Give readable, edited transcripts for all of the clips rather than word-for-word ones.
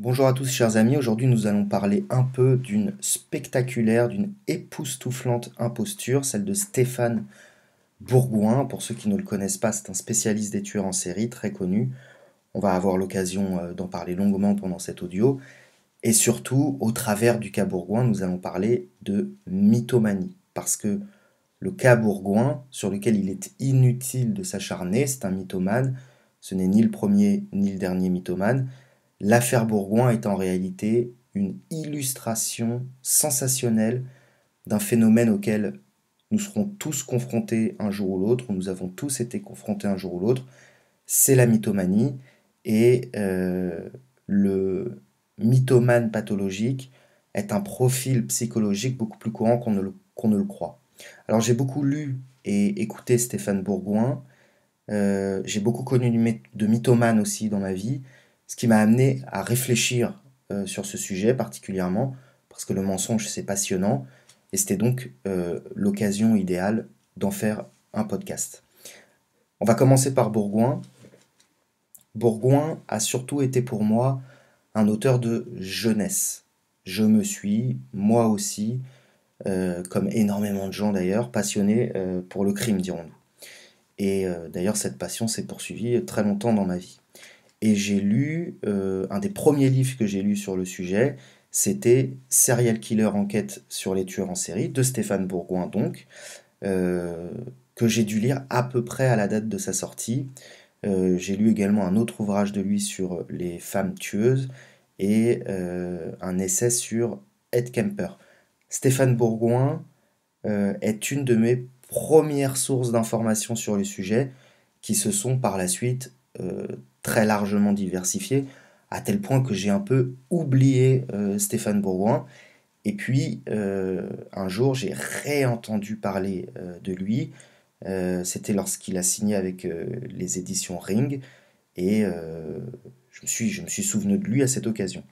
Bonjour à tous chers amis, aujourd'hui nous allons parler un peu d'une spectaculaire, d'une époustouflante imposture, celle de Stéphane Bourgoin. Pour ceux qui ne le connaissent pas, c'est un spécialiste des tueurs en série très connu. On va avoir l'occasion d'en parler longuement pendant cet audio. Et surtout, au travers du cas Bourgoin, nous allons parler de mythomanie. Parce que le cas Bourgoin, sur lequel il est inutile de s'acharner, c'est un mythomane. Ce n'est ni le premier ni le dernier mythomane. L'affaire Bourgoin est en réalité une illustration sensationnelle d'un phénomène auquel nous serons tous confrontés un jour ou l'autre, nous avons tous été confrontés un jour ou l'autre, c'est la mythomanie, et le mythomane pathologique est un profil psychologique beaucoup plus courant qu'on ne le croit. Alors j'ai beaucoup lu et écouté Stéphane Bourgoin, j'ai beaucoup connu de mythomanes aussi dans ma vie, ce qui m'a amené à réfléchir sur ce sujet particulièrement, parce que le mensonge c'est passionnant, et c'était donc l'occasion idéale d'en faire un podcast. On va commencer par Bourgoin. Bourgoin a surtout été pour moi un auteur de jeunesse. Je me suis, moi aussi, comme énormément de gens d'ailleurs, passionné pour le crime, dirons-nous. Et d'ailleurs, cette passion s'est poursuivie très longtemps dans ma vie. Et j'ai lu, un des premiers livres que j'ai lu sur le sujet, c'était Serial Killer Enquête sur les tueurs en série, de Stéphane Bourgoin donc, euh, que j'ai dû lire à peu près à la date de sa sortie. J'ai lu également un autre ouvrage de lui sur les femmes tueuses et un essai sur Ed Kemper. Stéphane Bourgoin est une de mes premières sources d'informations sur le sujet qui se sont par la suite très largement diversifiées, à tel point que j'ai un peu oublié Stéphane Bourgoin. Et puis, un jour, j'ai réentendu parler de lui. C'était lorsqu'il a signé avec les éditions Ring. Et je me suis souvenu de lui à cette occasion.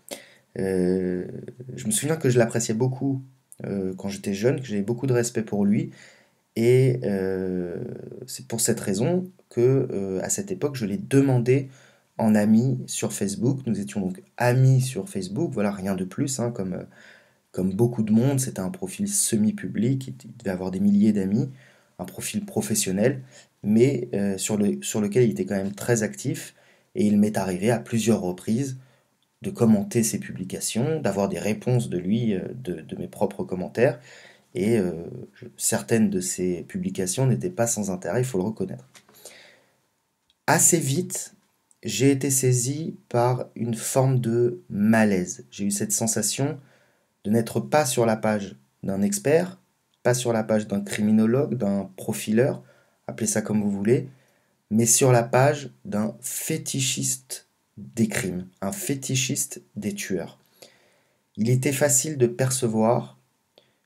Euh, je me souviens que je l'appréciais beaucoup quand j'étais jeune, que j'avais beaucoup de respect pour lui. Et c'est pour cette raison que, à cette époque, je l'ai demandé en ami sur Facebook. Nous étions donc amis sur Facebook, voilà, rien de plus, hein, comme beaucoup de monde. C'était un profil semi-public, il devait avoir des milliers d'amis, un profil professionnel, mais sur lequel il était quand même très actif. Et il m'est arrivé à plusieurs reprises de commenter ses publications, d'avoir des réponses de lui, de mes propres commentaires. Et certaines de ces publications n'étaient pas sans intérêt, il faut le reconnaître. Assez vite, j'ai été saisi par une forme de malaise. J'ai eu cette sensation de n'être pas sur la page d'un expert, pas sur la page d'un criminologue, d'un profileur, appelez ça comme vous voulez, mais sur la page d'un fétichiste des crimes, un fétichiste des tueurs. Il était facile de percevoir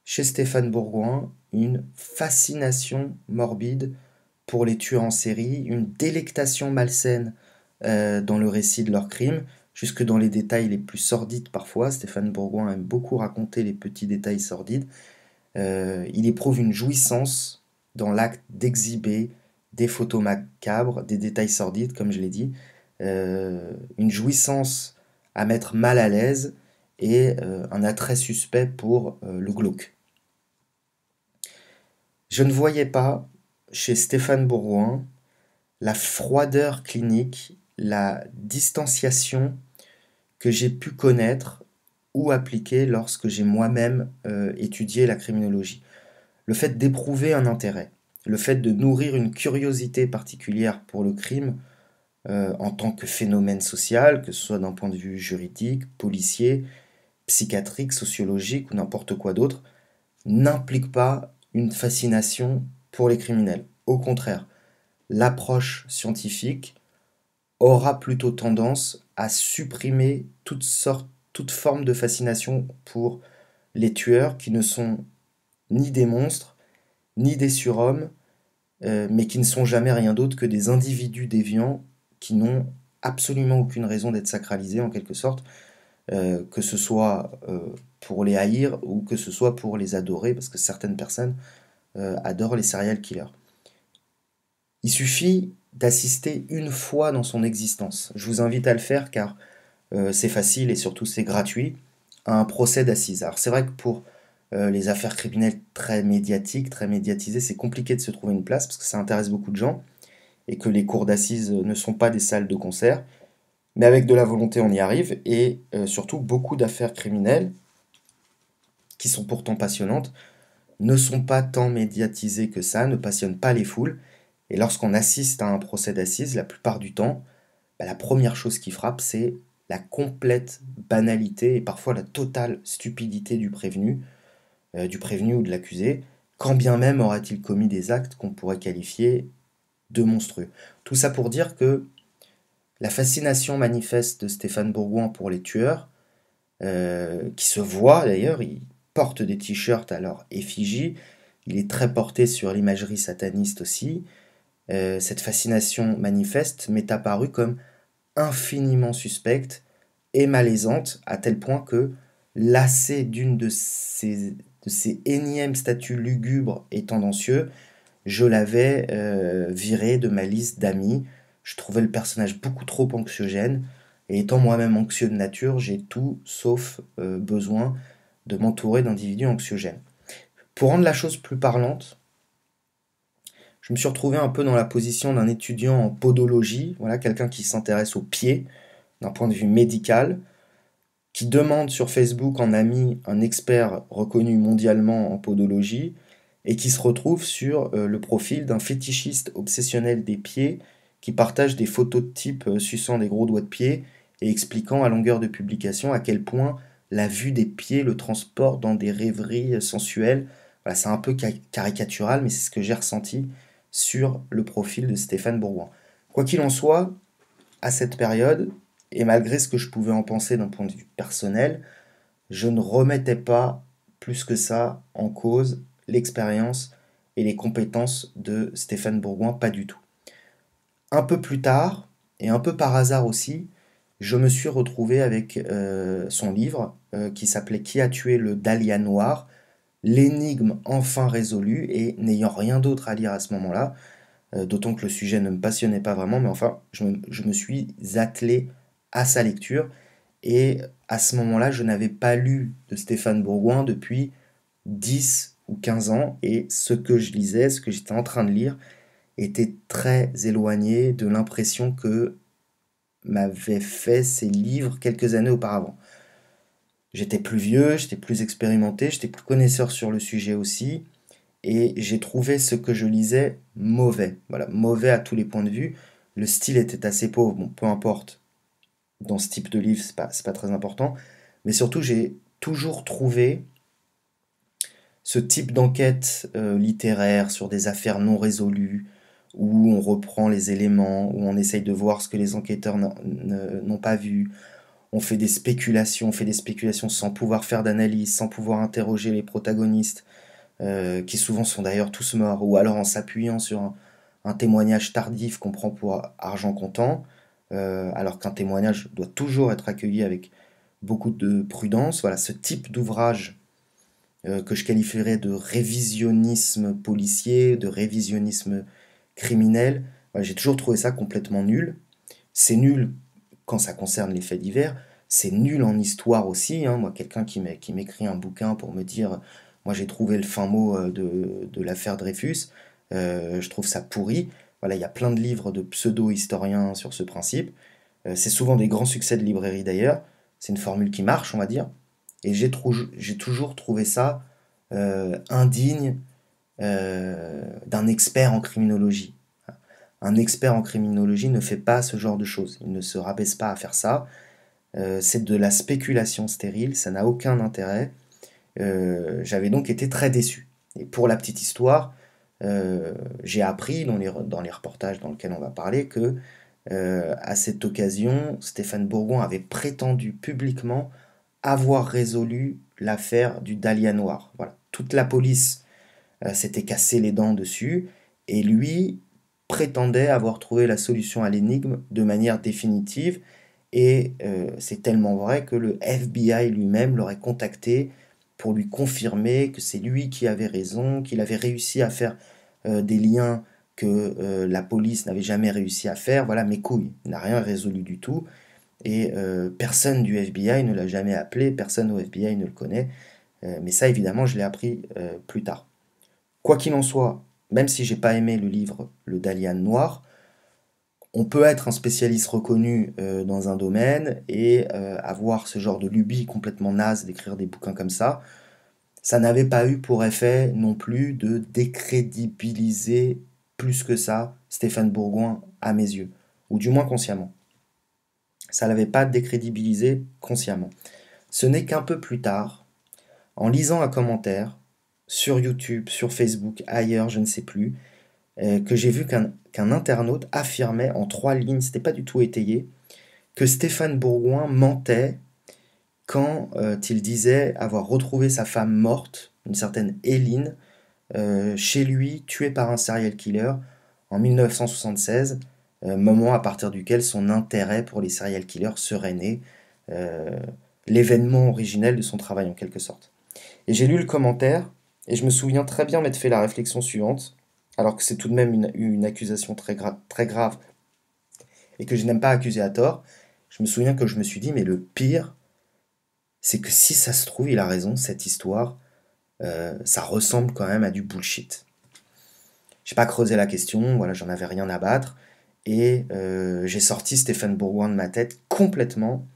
chez Stéphane Bourgoin une fascination morbide pour les tueurs en série, une délectation malsaine dans le récit de leurs crimes, jusque dans les détails les plus sordides parfois. Stéphane Bourgoin aime beaucoup raconter les petits détails sordides. Il éprouve une jouissance dans l'acte d'exhiber des photos macabres, des détails sordides, comme je l'ai dit, une jouissance à mettre mal à l'aise et un attrait suspect pour le glauque. Je ne voyais pas chez Stéphane Bourgoin la froideur clinique, la distanciation que j'ai pu connaître ou appliquer lorsque j'ai moi-même étudié la criminologie. Le fait d'éprouver un intérêt, le fait de nourrir une curiosité particulière pour le crime en tant que phénomène social, que ce soit d'un point de vue juridique, policier, psychiatrique, sociologique ou n'importe quoi d'autre, n'implique pas une fascination pour les criminels. Au contraire, l'approche scientifique aura plutôt tendance à supprimer toute forme de fascination pour les tueurs qui ne sont ni des monstres, ni des surhommes, mais qui ne sont jamais rien d'autre que des individus déviants qui n'ont absolument aucune raison d'être sacralisés en quelque sorte, que ce soit pour les haïr ou que ce soit pour les adorer, parce que certaines personnes adore les serial killers. Il suffit d'assister une fois dans son existence. Je vous invite à le faire car c'est facile et surtout c'est gratuit, un procès d'assises. Alors c'est vrai que pour les affaires criminelles très médiatiques, très médiatisées, c'est compliqué de se trouver une place parce que ça intéresse beaucoup de gens et que les cours d'assises ne sont pas des salles de concert. Mais avec de la volonté, on y arrive et surtout beaucoup d'affaires criminelles qui sont pourtant passionnantes ne sont pas tant médiatisées que ça, ne passionnent pas les foules. Et lorsqu'on assiste à un procès d'assises, la plupart du temps, bah, la première chose qui frappe, c'est la complète banalité et parfois la totale stupidité du prévenu ou de l'accusé, quand bien même aurait-il commis des actes qu'on pourrait qualifier de monstrueux. Tout ça pour dire que la fascination manifeste de Stéphane Bourgoin pour les tueurs, qui se voit d'ailleurs, il porte des t-shirts à leur effigie, il est très porté sur l'imagerie sataniste aussi, cette fascination manifeste m'est apparue comme infiniment suspecte et malaisante, à tel point que, lassé d'une de ces énièmes statuts lugubres et tendancieux, je l'avais viré de ma liste d'amis. Je trouvais le personnage beaucoup trop anxiogène, et étant moi-même anxieux de nature, j'ai tout sauf besoin de m'entourer d'individus anxiogènes. Pour rendre la chose plus parlante, je me suis retrouvé un peu dans la position d'un étudiant en podologie, voilà, quelqu'un qui s'intéresse aux pieds d'un point de vue médical, qui demande sur Facebook en ami un expert reconnu mondialement en podologie, et qui se retrouve sur le profil d'un fétichiste obsessionnel des pieds, qui partage des photos de type suçant des gros doigts de pied, et expliquant à longueur de publication à quel point la vue des pieds le transporte dans des rêveries sensuelles. Voilà, c'est un peu caricatural, mais c'est ce que j'ai ressenti sur le profil de Stéphane Bourgoin. Quoi qu'il en soit, à cette période, et malgré ce que je pouvais en penser d'un point de vue personnel, je ne remettais pas plus que ça en cause l'expérience et les compétences de Stéphane Bourgoin, pas du tout. Un peu plus tard, et un peu par hasard aussi, je me suis retrouvé avec son livre qui s'appelait Qui a tué le Dahlia noir, l'énigme enfin résolue, et n'ayant rien d'autre à lire à ce moment-là, d'autant que le sujet ne me passionnait pas vraiment, mais enfin, je me suis attelé à sa lecture, et à ce moment-là, je n'avais pas lu de Stéphane Bourgoin depuis 10 ou 15 ans, et ce que je lisais, ce que j'étais en train de lire, était très éloigné de l'impression que m'avaient fait ces livres quelques années auparavant. J'étais plus vieux, j'étais plus expérimenté, j'étais plus connaisseur sur le sujet aussi, et j'ai trouvé ce que je lisais mauvais. Voilà, mauvais à tous les points de vue. Le style était assez pauvre, bon, peu importe. Dans ce type de livre, c'est pas très important. Mais surtout, j'ai toujours trouvé ce type d'enquête littéraire sur des affaires non résolues, où on reprend les éléments, où on essaye de voir ce que les enquêteurs n'ont pas vu. On fait des spéculations sans pouvoir faire d'analyse, sans pouvoir interroger les protagonistes, qui souvent sont d'ailleurs tous morts, ou alors en s'appuyant sur un témoignage tardif qu'on prend pour argent comptant, alors qu'un témoignage doit toujours être accueilli avec beaucoup de prudence. Voilà, ce type d'ouvrage que je qualifierais de révisionnisme policier, de révisionnisme criminel, voilà, j'ai toujours trouvé ça complètement nul. C'est nul quand ça concerne les faits divers, c'est nul en histoire aussi, hein. Moi, quelqu'un qui m'écrit un bouquin pour me dire, moi j'ai trouvé le fin mot de l'affaire Dreyfus, je trouve ça pourri. Voilà, il y a plein de livres de pseudo-historiens sur ce principe. C'est souvent des grands succès de librairie d'ailleurs. C'est une formule qui marche, on va dire. Et j'ai toujours trouvé ça indigne d'un expert en criminologie. Un expert en criminologie ne fait pas ce genre de choses. Il ne se rabaisse pas à faire ça. C'est de la spéculation stérile, ça n'a aucun intérêt. J'avais donc été très déçu. Et pour la petite histoire, j'ai appris dans les reportages dans lesquels on va parler que, à cette occasion, Stéphane Bourgoin avait prétendu publiquement avoir résolu l'affaire du Dahlia noir. Voilà. Toute la police s'était cassé les dents dessus, et lui prétendait avoir trouvé la solution à l'énigme de manière définitive, et c'est tellement vrai que le FBI lui-même l'aurait contacté pour lui confirmer que c'est lui qui avait raison, qu'il avait réussi à faire des liens que la police n'avait jamais réussi à faire. Voilà, mes couilles, il n'a rien résolu du tout. et personne du FBI ne l'a jamais appelé, personne au FBI ne le connaît, mais ça évidemment je l'ai appris plus tard. Quoi qu'il en soit, même si j'ai pas aimé le livre Le Dalian Noir, on peut être un spécialiste reconnu dans un domaine et avoir ce genre de lubie complètement naze d'écrire des bouquins comme ça. Ça n'avait pas eu pour effet non plus de décrédibiliser plus que ça Stéphane Bourgoin à mes yeux, ou du moins consciemment. Ça l'avait pas décrédibilisé consciemment. Ce n'est qu'un peu plus tard, en lisant un commentaire sur YouTube, sur Facebook, ailleurs, je ne sais plus, que j'ai vu qu'un internaute affirmait en 3 lignes, c'était pas du tout étayé, que Stéphane Bourgoin mentait quand il disait avoir retrouvé sa femme morte, une certaine Héline, chez lui, tuée par un serial killer en 1976, moment à partir duquel son intérêt pour les serial killers serait né, euh, l'événement originel de son travail en quelque sorte. Et j'ai lu le commentaire, et je me souviens très bien m'être fait la réflexion suivante, alors que c'est tout de même une accusation très grave, et que je n'aime pas accuser à tort. Je me souviens que je me suis dit, mais le pire, c'est que si ça se trouve, il a raison, cette histoire, ça ressemble quand même à du bullshit. J'ai pas creusé la question, voilà, j'en avais rien à battre, et j'ai sorti Stéphane Bourgoin de ma tête complètement,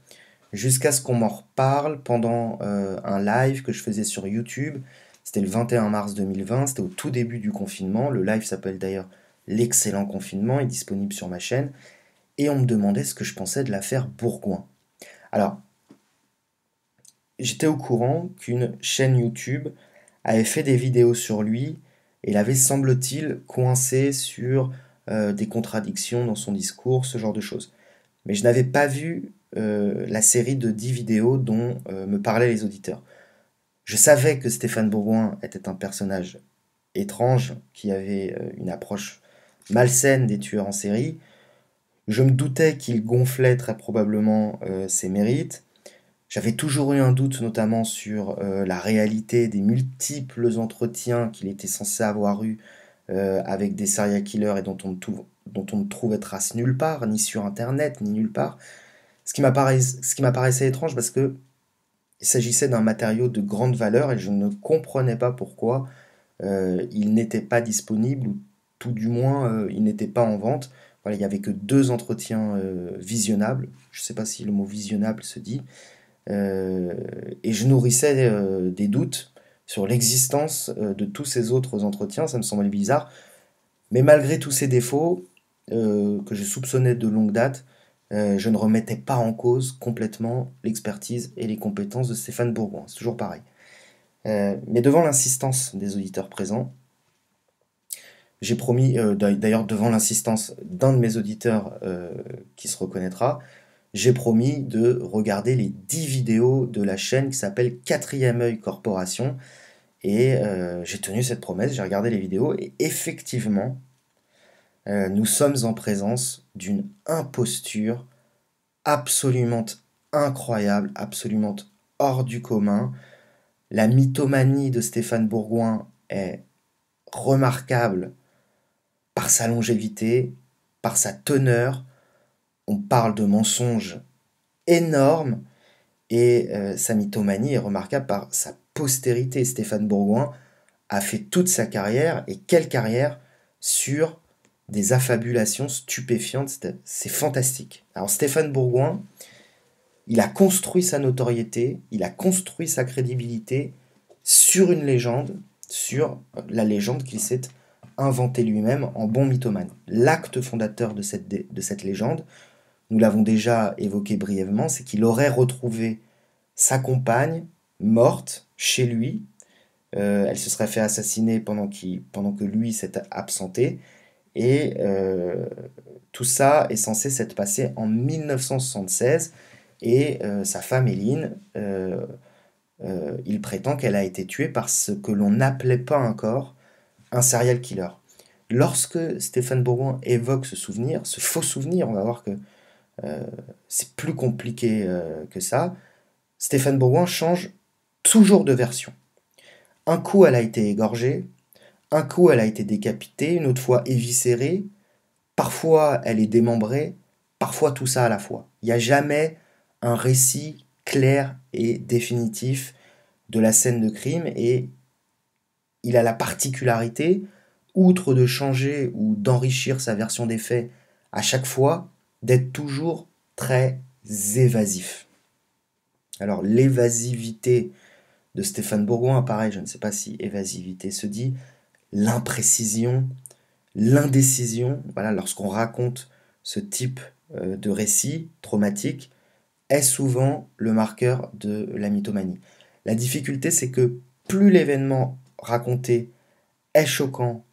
jusqu'à ce qu'on m'en reparle pendant un live que je faisais sur YouTube. C'était le 21 mars 2020, c'était au tout début du confinement. Le live s'appelle d'ailleurs L'excellent confinement, est disponible sur ma chaîne. Et on me demandait ce que je pensais de l'affaire Bourgoin. Alors, j'étais au courant qu'une chaîne YouTube avait fait des vidéos sur lui et il avait, semble-t-il, coincé sur des contradictions dans son discours, ce genre de choses. Mais je n'avais pas vu la série de 10 vidéos dont me parlaient les auditeurs. Je savais que Stéphane Bourgoin était un personnage étrange, qui avait une approche malsaine des tueurs en série. Je me doutais qu'il gonflait très probablement ses mérites. J'avais toujours eu un doute notamment sur la réalité des multiples entretiens qu'il était censé avoir eus avec des serial killers et dont on ne trouvait trace nulle part, ni sur internet, ni nulle part. Ce qui m'apparaissait étrange parce que il s'agissait d'un matériau de grande valeur et je ne comprenais pas pourquoi il n'était pas disponible ou tout du moins il n'était pas en vente. Voilà, il n'y avait que 2 entretiens visionnables. Je ne sais pas si le mot visionnable se dit. Euh, et je nourrissais des doutes sur l'existence de tous ces autres entretiens. Ça me semblait bizarre. Mais malgré tous ces défauts que je soupçonnais de longue date, je ne remettais pas en cause complètement l'expertise et les compétences de Stéphane Bourgoin. C'est toujours pareil. Mais devant l'insistance des auditeurs présents, j'ai promis, d'ailleurs devant l'insistance d'un de mes auditeurs qui se reconnaîtra, j'ai promis de regarder les 10 vidéos de la chaîne qui s'appelle Quatrième œil Corporation. Et j'ai tenu cette promesse, j'ai regardé les vidéos et effectivement, nous sommes en présence d'une imposture absolument incroyable, absolument hors du commun. La mythomanie de Stéphane Bourgoin est remarquable par sa longévité, par sa teneur. On parle de mensonges énormes et sa mythomanie est remarquable par sa postérité. Stéphane Bourgoin a fait toute sa carrière, et quelle carrière, sur des affabulations stupéfiantes. C'est fantastique. Alors Stéphane Bourgoin, il a construit sa notoriété, il a construit sa crédibilité sur une légende, sur la légende qu'il s'est inventée lui-même en bon mythomane. L'acte fondateur de cette légende, nous l'avons déjà évoqué brièvement, c'est qu'il aurait retrouvé sa compagne morte chez lui. Elle se serait fait assassiner pendant que lui s'était absenté. Et tout ça est censé s'être passé en 1976. Et sa femme Héline, il prétend qu'elle a été tuée par ce que l'on n'appelait pas encore un serial killer. Lorsque Stéphane Bourgoin évoque ce souvenir, ce faux souvenir, on va voir que c'est plus compliqué que ça. Stéphane Bourgoin change toujours de version. Un coup, elle a été égorgée, un coup, elle a été décapitée, une autre fois éviscérée, parfois, elle est démembrée, parfois tout ça à la fois. Il n'y a jamais un récit clair et définitif de la scène de crime, et il a la particularité, outre de changer ou d'enrichir sa version des faits à chaque fois, d'être toujours très évasif. Alors l'évasivité de Stéphane Bourgoin, pareil, je ne sais pas si évasivité se dit, l'imprécision, l'indécision, voilà, lorsqu'on raconte ce type de récit traumatique, est souvent le marqueur de la mythomanie. La difficulté, c'est que plus l'événement raconté est choquant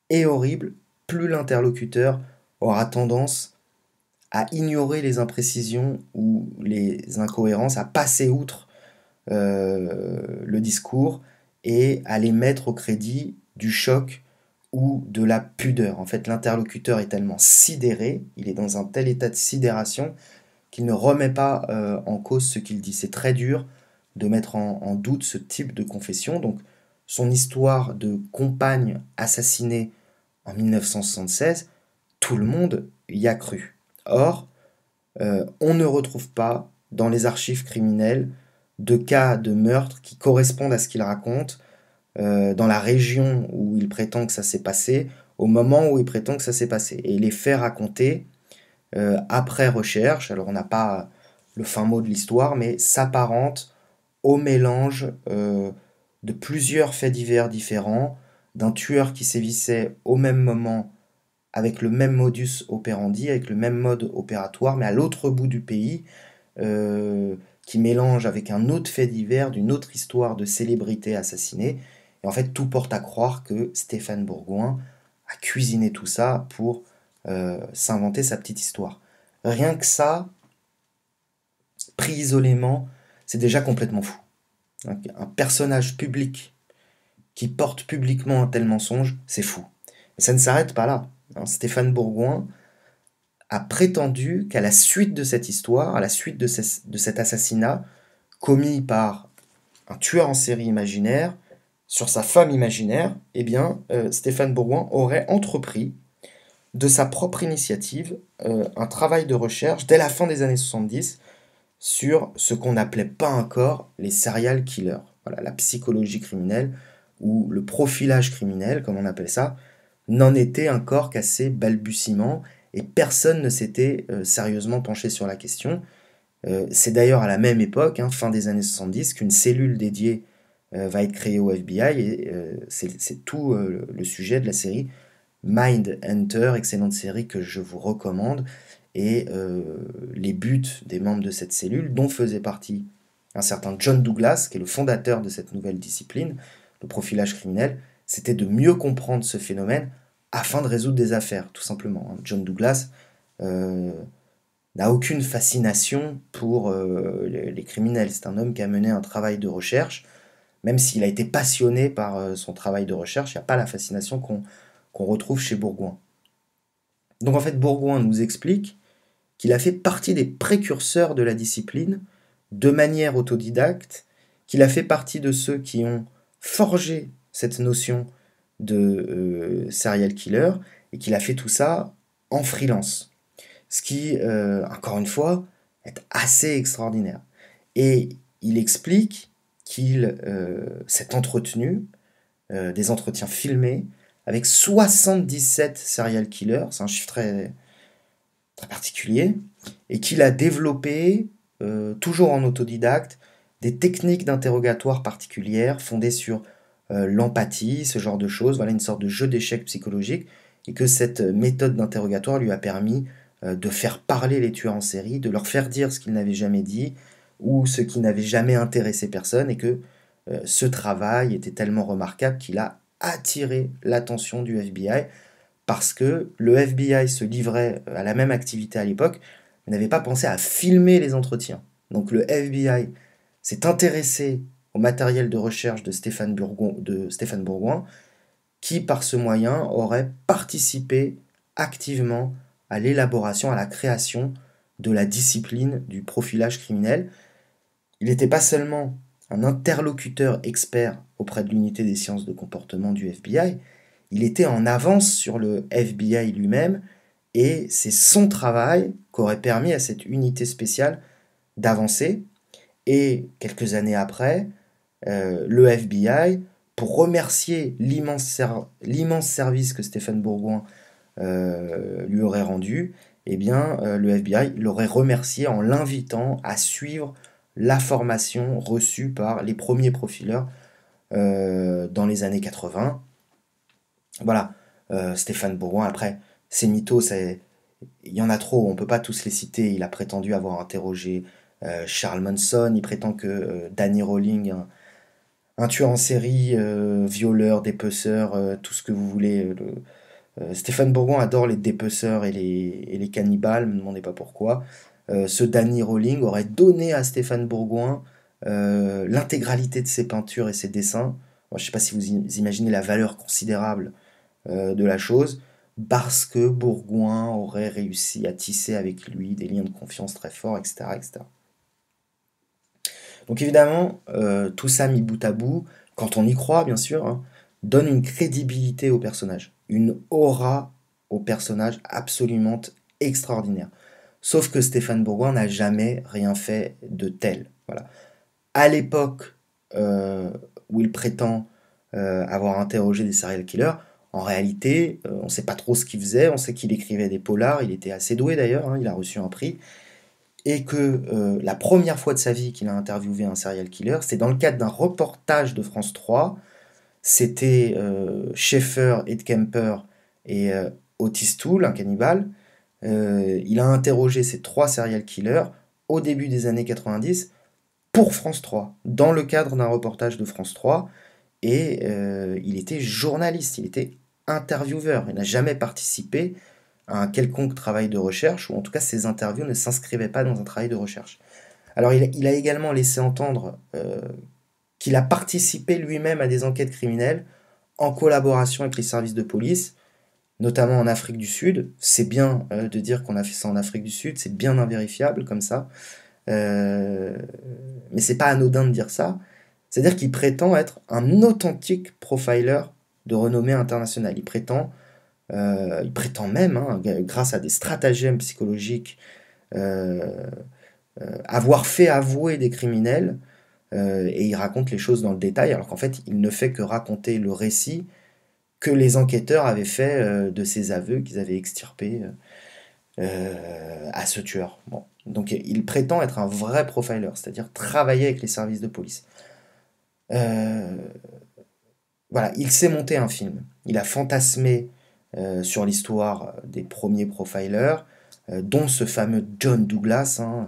et horrible, plus l'interlocuteur aura tendance à ignorer les imprécisions ou les incohérences, à passer outre le discours et à les mettre au crédit du choc ou de la pudeur. En fait, l'interlocuteur est tellement sidéré, il est dans un tel état de sidération qu'il ne remet pas en cause ce qu'il dit. C'est très dur de mettre en doute ce type de confession. Donc, son histoire de compagne assassinée en 1976, tout le monde y a cru. Or, on ne retrouve pas dans les archives criminelles de cas de meurtre qui correspondent à ce qu'il raconte, dans la région où il prétend que ça s'est passé, au moment où il prétend que ça s'est passé. Et les faits racontés, après recherche, alors on n'a pas le fin mot de l'histoire, mais s'apparente au mélange de plusieurs faits divers différents, d'un tueur qui sévissait au même moment, avec le même modus operandi, avec le même mode opératoire, mais à l'autre bout du pays, qui mélange avec un autre fait divers, d'une autre histoire de célébrité assassinée. Et en fait, tout porte à croire que Stéphane Bourgoin a cuisiné tout ça pour s'inventer sa petite histoire. Rien que ça, pris isolément, c'est déjà complètement fou. Un personnage public qui porte publiquement un tel mensonge, c'est fou. Et ça ne s'arrête pas là. Stéphane Bourgoin a prétendu qu'à la suite de cette histoire, à la suite de cet assassinat commis par un tueur en série imaginaire sur sa femme imaginaire, eh bien, Stéphane Bourgoin aurait entrepris de sa propre initiative un travail de recherche dès la fin des années 70 sur ce qu'on n'appelait pas encore les serial killers. Voilà, la psychologie criminelle ou le profilage criminel, comme on appelle ça, n'en était encore qu'à ses balbutiements et personne ne s'était sérieusement penché sur la question. C'est d'ailleurs à la même époque, fin des années 70, qu'une cellule dédiée va être créée au FBI et c'est tout le sujet de la série Mindhunter, excellente série que je vous recommande. Et les buts des membres de cette cellule, dont faisait partie un certain John Douglas, qui est le fondateur de cette nouvelle discipline, le profilage criminel, c'était de mieux comprendre ce phénomène afin de résoudre des affaires, tout simplement. John Douglas n'a aucune fascination pour les criminels. C'est un homme qui a mené un travail de recherche, même s'il a été passionné par son travail de recherche, il n'y a pas la fascination qu'on retrouve chez Bourgoin. Donc en fait, Bourgoin nous explique qu'il a fait partie des précurseurs de la discipline, de manière autodidacte, qu'il a fait partie de ceux qui ont forgé cette notion de serial killer, et qu'il a fait tout ça en freelance. Ce qui, encore une fois, est assez extraordinaire. Et il explique qu'il s'est entretenu, des entretiens filmés, avec 77 serial killers, c'est un chiffre très, très particulier, et qu'il a développé, toujours en autodidacte, des techniques d'interrogatoire particulières fondées sur l'empathie, ce genre de choses, voilà une sorte de jeu d'échecs psychologique, et que cette méthode d'interrogatoire lui a permis de faire parler les tueurs en série, de leur faire dire ce qu'ils n'avaient jamais dit, ou ce qui n'avait jamais intéressé personne, et que ce travail était tellement remarquable qu'il a attiré l'attention du FBI, parce que le FBI se livrait à la même activité à l'époque, mais n'avait pas pensé à filmer les entretiens. Donc le FBI s'est intéressé au matériel de recherche de Stéphane Bourgoin, qui par ce moyen aurait participé activement à l'élaboration, à la création de la discipline du profilage criminel. Il n'était pas seulement un interlocuteur expert auprès de l'unité des sciences de comportement du FBI, il était en avance sur le FBI lui-même, Et c'est son travail qui aurait permis à cette unité spéciale d'avancer. Et quelques années après, le FBI, pour remercier l'immense service que Stéphane Bourgoin lui aurait rendu, eh bien, le FBI l'aurait remercié en l'invitant à suivre la formation reçue par les premiers profileurs dans les années 80. Voilà, Stéphane Bourgoin, après, ces mythos, il y en a trop, on ne peut pas tous les citer. Il a prétendu avoir interrogé Charles Manson, il prétend que Danny Rowling, un tueur en série, violeur, dépeceur, tout ce que vous voulez. Stéphane Bourgoin adore les dépeceurs et les cannibales, ne me demandez pas pourquoi. Ce Danny Rowling aurait donné à Stéphane Bourgoin l'intégralité de ses peintures et ses dessins. Moi, je ne sais pas si vous imaginez la valeur considérable de la chose, parce que Bourgoin aurait réussi à tisser avec lui des liens de confiance très forts, etc. etc. Donc évidemment, tout ça mis bout à bout, quand on y croit bien sûr, hein, donne une crédibilité au personnage, une aura au personnage absolument extraordinaire. Sauf que Stéphane Bourgoin n'a jamais rien fait de tel. Voilà. À l'époque où il prétend avoir interrogé des serial killers, en réalité, on ne sait pas trop ce qu'il faisait, on sait qu'il écrivait des polars, il était assez doué d'ailleurs, hein, il a reçu un prix, et que la première fois de sa vie qu'il a interviewé un serial killer, c'est dans le cadre d'un reportage de France 3, c'était Schaeffer, Ed Kemper et Otis Toole, un cannibale. Il a interrogé ces 3 serial killers au début des années 90 pour France 3, dans le cadre d'un reportage de France 3, et il était journaliste, il était intervieweur, il n'a jamais participé à un quelconque travail de recherche, ou en tout cas ses interviews ne s'inscrivaient pas dans un travail de recherche. Alors il a également laissé entendre qu'il a participé lui-même à des enquêtes criminelles en collaboration avec les services de police, notamment en Afrique du Sud. C'est bien de dire qu'on a fait ça en Afrique du Sud, c'est bien invérifiable comme ça. Mais c'est pas anodin de dire ça. C'est-à-dire qu'il prétend être un authentique profiler de renommée internationale. Il prétend même, hein, grâce à des stratagèmes psychologiques, euh, avoir fait avouer des criminels, et il raconte les choses dans le détail, alors qu'en fait, il ne fait que raconter le récit que les enquêteurs avaient fait de ces aveux qu'ils avaient extirpés à ce tueur. Bon. Donc il prétend être un vrai profiler, c'est-à-dire travailler avec les services de police. Euh, voilà, il s'est monté un film. Il a fantasmé sur l'histoire des premiers profilers, dont ce fameux John Douglas, hein,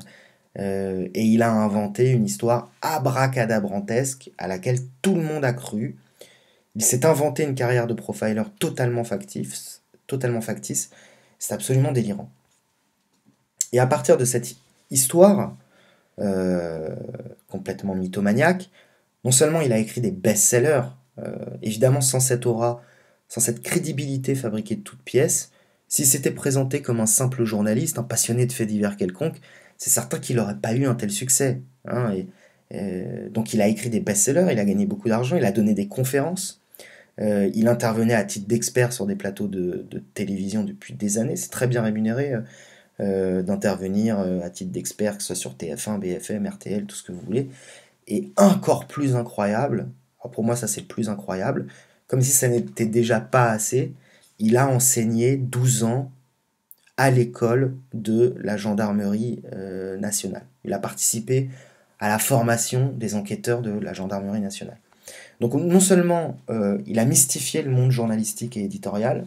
et il a inventé une histoire abracadabrantesque à laquelle tout le monde a cru. Il s'est inventé une carrière de profiler totalement factice. C'est absolument délirant. Et à partir de cette histoire euh, complètement mythomaniaque, non seulement il a écrit des best-sellers, évidemment sans cette aura, sans cette crédibilité fabriquée de toutes pièces, s'il s'était présenté comme un simple journaliste, un passionné de faits divers quelconques, c'est certain qu'il n'aurait pas eu un tel succès. Hein, donc il a écrit des best-sellers, il a gagné beaucoup d'argent, il a donné des conférences, il intervenait à titre d'expert sur des plateaux de télévision depuis des années, c'est très bien rémunéré d'intervenir à titre d'expert, que ce soit sur TF1, BFM, RTL, tout ce que vous voulez. Et encore plus incroyable, alors pour moi ça c'est le plus incroyable, comme si ça n'était déjà pas assez, il a enseigné 12 ans à l'école de la gendarmerie nationale. Il a participé à la formation des enquêteurs de la gendarmerie nationale. Donc non seulement il a mystifié le monde journalistique et éditorial,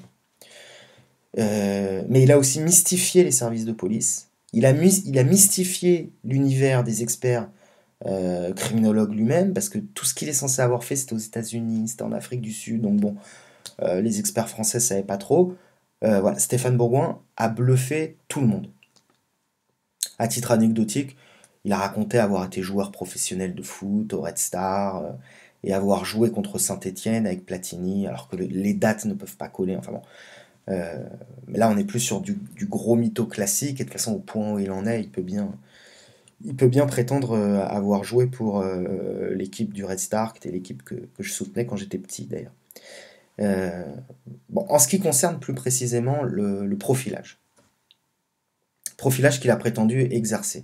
mais il a aussi mystifié les services de police, il a mystifié l'univers des experts criminologue lui-même, parce que tout ce qu'il est censé avoir fait, c'était aux États-Unis, c'était en Afrique du Sud, donc bon, les experts français ne savaient pas trop. Voilà, Stéphane Bourgoin a bluffé tout le monde. À titre anecdotique, il a raconté avoir été joueur professionnel de foot au Red Star et avoir joué contre Saint-Étienne avec Platini, alors que les dates ne peuvent pas coller. Enfin bon. Mais là, on est plus sur du gros mytho classique, et de toute façon, au point où il en est, il peut bien prétendre avoir joué pour l'équipe du Red Star, qui était l'équipe que je soutenais quand j'étais petit d'ailleurs. Bon, en ce qui concerne plus précisément le profilage. profilage qu'il a prétendu exercer.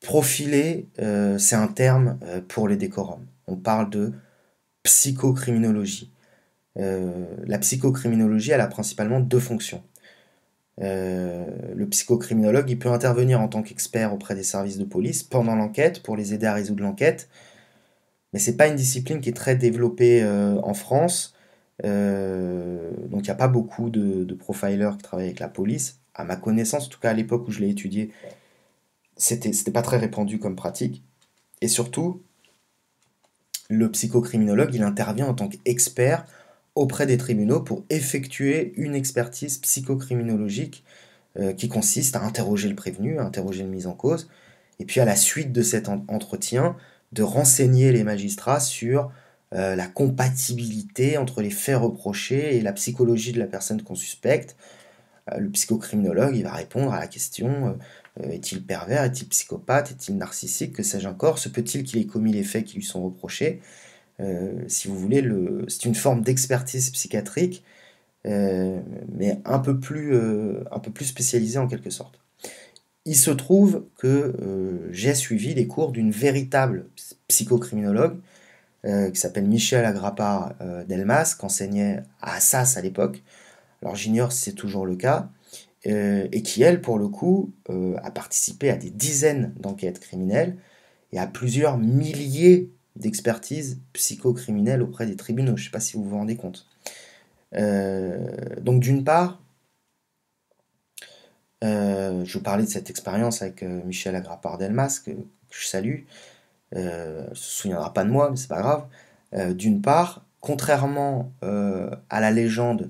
Profiler, c'est un terme pour les décorums. On parle de psychocriminologie. La psychocriminologie, elle a principalement deux fonctions. Le psychocriminologue, il peut intervenir en tant qu'expert auprès des services de police pendant l'enquête pour les aider à résoudre l'enquête, mais c'est pas une discipline qui est très développée en France. Donc il n'y a pas beaucoup de profilers qui travaillent avec la police. À ma connaissance, en tout cas à l'époque où je l'ai étudié, c'était pas très répandu comme pratique. Et surtout, le psychocriminologue, il intervient en tant qu'expert auprès des tribunaux pour effectuer une expertise psychocriminologique qui consiste à interroger le prévenu, à interroger le mis en cause, et puis à la suite de cet entretien, de renseigner les magistrats sur la compatibilité entre les faits reprochés et la psychologie de la personne qu'on suspecte. Le psychocriminologue, il va répondre à la question est-il pervers, est-il psychopathe, est-il narcissique, que sais-je encore, se peut-il qu'il ait commis les faits qui lui sont reprochés. Si vous voulez, c'est une forme d'expertise psychiatrique, mais un peu plus spécialisée en quelque sorte. Il se trouve que j'ai suivi les cours d'une véritable psychocriminologue qui s'appelle Michel Agrapard Delmas, qui enseignait à Assas à l'époque. Alors j'ignore si c'est toujours le cas, et qui, elle, pour le coup, a participé à des dizaines d'enquêtes criminelles et à plusieurs milliers d'expertises psychocriminelles auprès des tribunaux. Je ne sais pas si vous vous rendez compte. Donc d'une part, je vous parlais de cette expérience avec Michel Agrapard-Delmas, que je salue. Il ne se souviendra pas de moi, mais c'est pas grave. D'une part, contrairement à la légende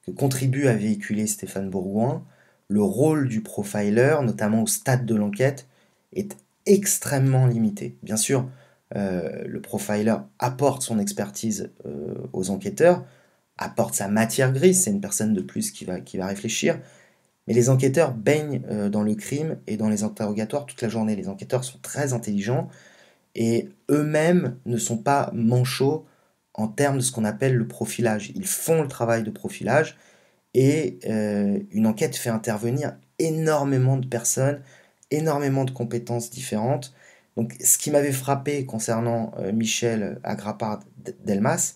que contribue à véhiculer Stéphane Bourgoin, le rôle du profiler, notamment au stade de l'enquête, est extrêmement limité. Bien sûr, le profiler apporte son expertise aux enquêteurs, apporte sa matière grise, c'est une personne de plus qui va réfléchir, mais les enquêteurs baignent dans le crime et dans les interrogatoires toute la journée. Les enquêteurs sont très intelligents et eux-mêmes ne sont pas manchots en termes de ce qu'on appelle le profilage. Ils font le travail de profilage et une enquête fait intervenir énormément de personnes, énormément de compétences différentes. Donc ce qui m'avait frappé concernant Michel Agrapard-Delmas,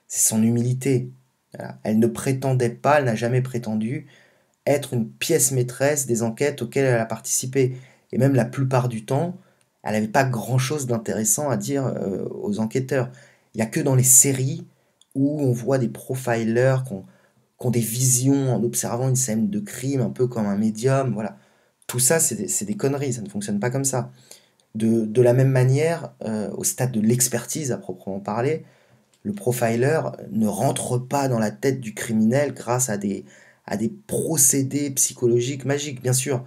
c'est son humilité. Voilà. Elle ne prétendait pas, elle n'a jamais prétendu être une pièce maîtresse des enquêtes auxquelles elle a participé. Et même la plupart du temps, elle n'avait pas grand-chose d'intéressant à dire aux enquêteurs. Il n'y a que dans les séries où on voit des profilers qui ont des visions en observant une scène de crime, un peu comme un médium. Voilà. Tout ça, c'est des conneries, ça ne fonctionne pas comme ça. De la même manière, au stade de l'expertise à proprement parler, le profiler ne rentre pas dans la tête du criminel grâce à des procédés psychologiques magiques. Bien sûr,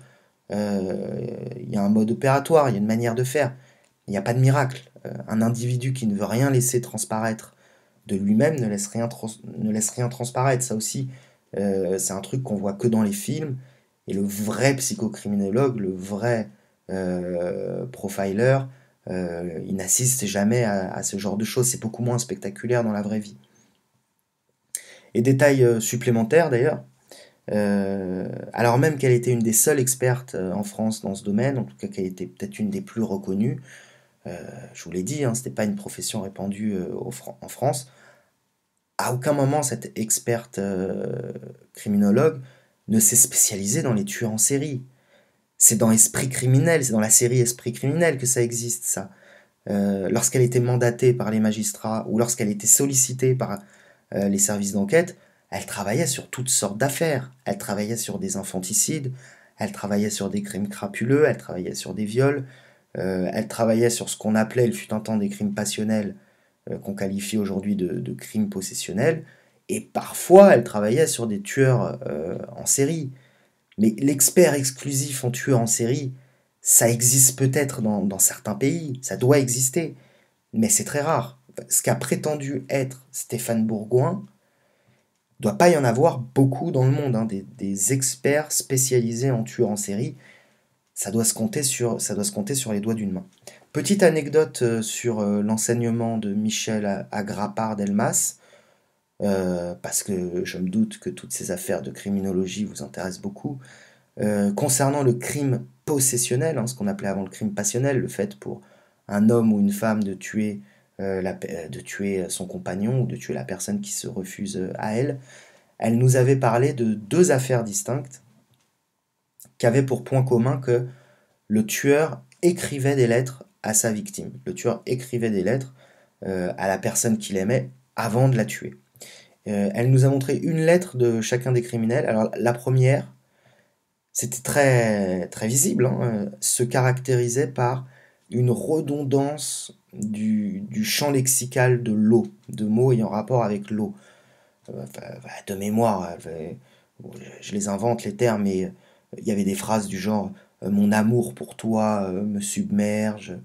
il y a un mode opératoire, il y a une manière de faire. Il n'y a pas de miracle. Un individu qui ne veut rien laisser transparaître de lui-même ne laisse rien transparaître. Ça aussi, c'est un truc qu'on voit que dans les films. Et le vrai psychocriminologue, le vrai profiler, il n'assiste jamais à ce genre de choses. C'est beaucoup moins spectaculaire dans la vraie vie. Et détail supplémentaire d'ailleurs, alors même qu'elle était une des seules expertes en France dans ce domaine, en tout cas qu'elle était peut-être une des plus reconnues, je vous l'ai dit, hein, c'était pas une profession répandue en France, à aucun moment cette experte criminologue ne s'est spécialisée dans les tueurs en série. C'est dans Esprit criminel, c'est dans la série Esprit criminel que ça existe, ça. Lorsqu'elle était mandatée par les magistrats ou lorsqu'elle était sollicitée par les services d'enquête, elle travaillait sur toutes sortes d'affaires. Elle travaillait sur des infanticides, elle travaillait sur des crimes crapuleux, elle travaillait sur des viols, elle travaillait sur ce qu'on appelait, il fut un temps, des crimes passionnels, qu'on qualifie aujourd'hui de crimes possessionnels, et parfois elle travaillait sur des tueurs en série. Mais l'expert exclusif en tueur en série, ça existe peut-être dans certains pays, ça doit exister, mais c'est très rare. Ce qu'a prétendu être Stéphane Bourgoin, il ne doit pas y en avoir beaucoup dans le monde, hein, des experts spécialisés en tueurs en série. Ça doit se compter sur les doigts d'une main. Petite anecdote sur l'enseignement de Michel Agrapard-Delmas, parce que je me doute que toutes ces affaires de criminologie vous intéressent beaucoup. Concernant le crime possessionnel, hein, ce qu'on appelait avant le crime passionnel, le fait pour un homme ou une femme de tuer, de tuer son compagnon ou de tuer la personne qui se refuse à elle, elle nous avait parlé de deux affaires distinctes qui avaient pour point commun que le tueur écrivait des lettres à sa victime. Le tueur écrivait des lettres à la personne qu'il aimait avant de la tuer. Elle nous a montré une lettre de chacun des criminels. Alors la première, c'était très, très visible, hein, se caractérisait par une redondance du champ lexical de l'eau, de mots ayant rapport avec l'eau. De mémoire, je les invente les termes, mais il y avait des phrases du genre mon amour pour toi me submerge,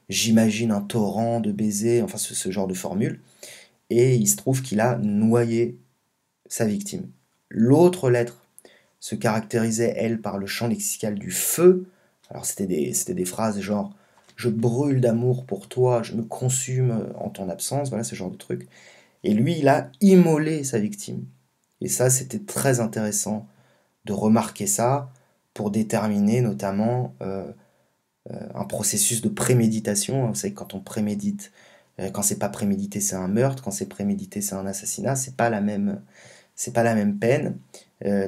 j'imagine un torrent de baisers, enfin ce genre de formule. Et il se trouve qu'il a noyé sa victime. L'autre lettre se caractérisait, elle, par le champ lexical du feu. Alors c'était des phrases genre je brûle d'amour pour toi, je me consume en ton absence, voilà ce genre de truc. Et lui, il a immolé sa victime. Et ça, c'était très intéressant de remarquer ça pour déterminer notamment un processus de préméditation. Vous savez, quand on prémédite, quand c'est pas prémédité, c'est un meurtre, quand c'est prémédité, c'est un assassinat, c'est pas la même peine.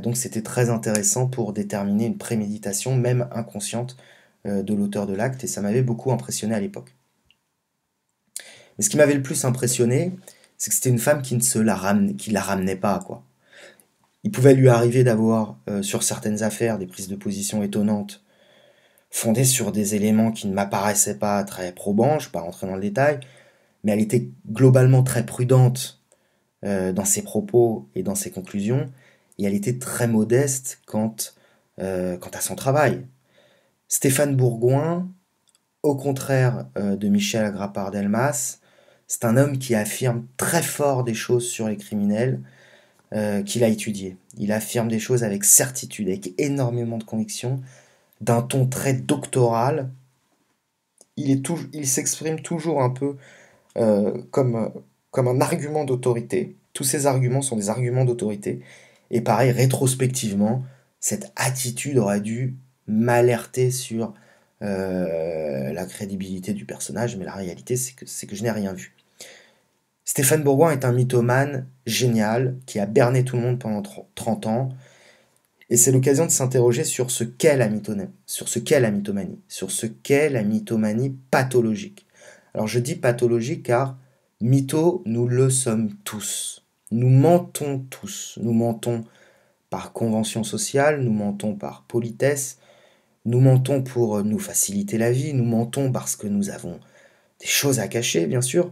Donc c'était très intéressant pour déterminer une préméditation, même inconsciente, de l'auteur de l'acte, et ça m'avait beaucoup impressionné à l'époque. Mais ce qui m'avait le plus impressionné, c'est que c'était une femme qui la ramenait pas, quoi. Il pouvait lui arriver d'avoir, sur certaines affaires, des prises de position étonnantes, fondées sur des éléments qui ne m'apparaissaient pas très probants, je ne vais pas rentrer dans le détail, mais elle était globalement très prudente dans ses propos et dans ses conclusions, et elle était très modeste quant à son travail. Stéphane Bourgoin, au contraire de Michel Agrapard-Delmas, c'est un homme qui affirme très fort des choses sur les criminels qu'il a étudiées. Il affirme des choses avec certitude, avec énormément de conviction, d'un ton très doctoral. Il s'exprime toujours un peu comme un argument d'autorité. Tous ces arguments sont des arguments d'autorité. Et pareil, rétrospectivement, cette attitude aurait dû m'alerter sur la crédibilité du personnage, mais la réalité, c'est que je n'ai rien vu. Stéphane Bourgoin est un mythomane génial qui a berné tout le monde pendant 30 ans. Et c'est l'occasion de s'interroger sur ce qu'est la mythomanie, sur ce qu'est la mythomanie pathologique. Alors je dis pathologique car mytho, nous le sommes tous. Nous mentons tous. Nous mentons par convention sociale, nous mentons par politesse, nous mentons pour nous faciliter la vie, nous mentons parce que nous avons des choses à cacher, bien sûr.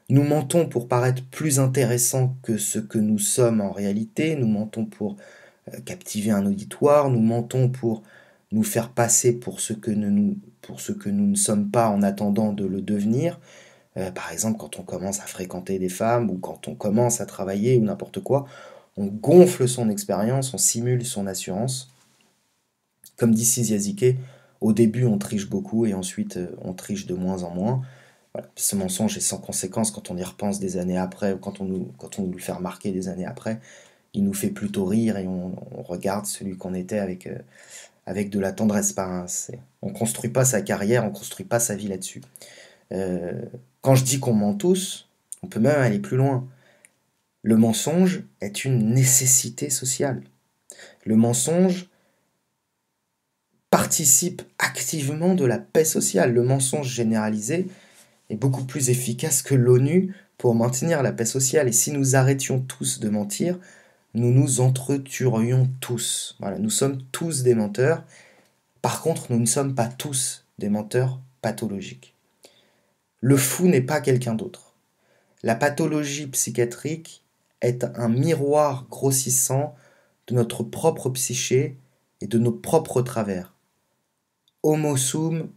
Nous mentons pour paraître plus intéressants que ce que nous sommes en réalité, nous mentons pour captiver un auditoire, nous mentons pour nous faire passer pour ce que nous ne sommes pas en attendant de le devenir. Par exemple, quand on commence à fréquenter des femmes ou quand on commence à travailler ou n'importe quoi, on gonfle son expérience, on simule son assurance. Comme dit Siziazike, au début on triche beaucoup et ensuite on triche de moins en moins. Voilà. Ce mensonge est sans conséquence quand on y repense des années après, ou quand on nous le fait remarquer des années après. Il nous fait plutôt rire et on regarde celui qu'on était avec de la tendresse. On ne construit pas sa carrière, on ne construit pas sa vie là-dessus. Quand je dis qu'on ment tous, on peut même aller plus loin. Le mensonge est une nécessité sociale. Le mensonge participe activement de la paix sociale. Le mensonge généralisé est beaucoup plus efficace que l'ONU pour maintenir la paix sociale. Et si nous arrêtions tous de mentir, nous nous entretuerions tous. Voilà, nous sommes tous des menteurs. Par contre, nous ne sommes pas tous des menteurs pathologiques. Le fou n'est pas quelqu'un d'autre. La pathologie psychiatrique est un miroir grossissant de notre propre psyché et de nos propres travers. Homo sum,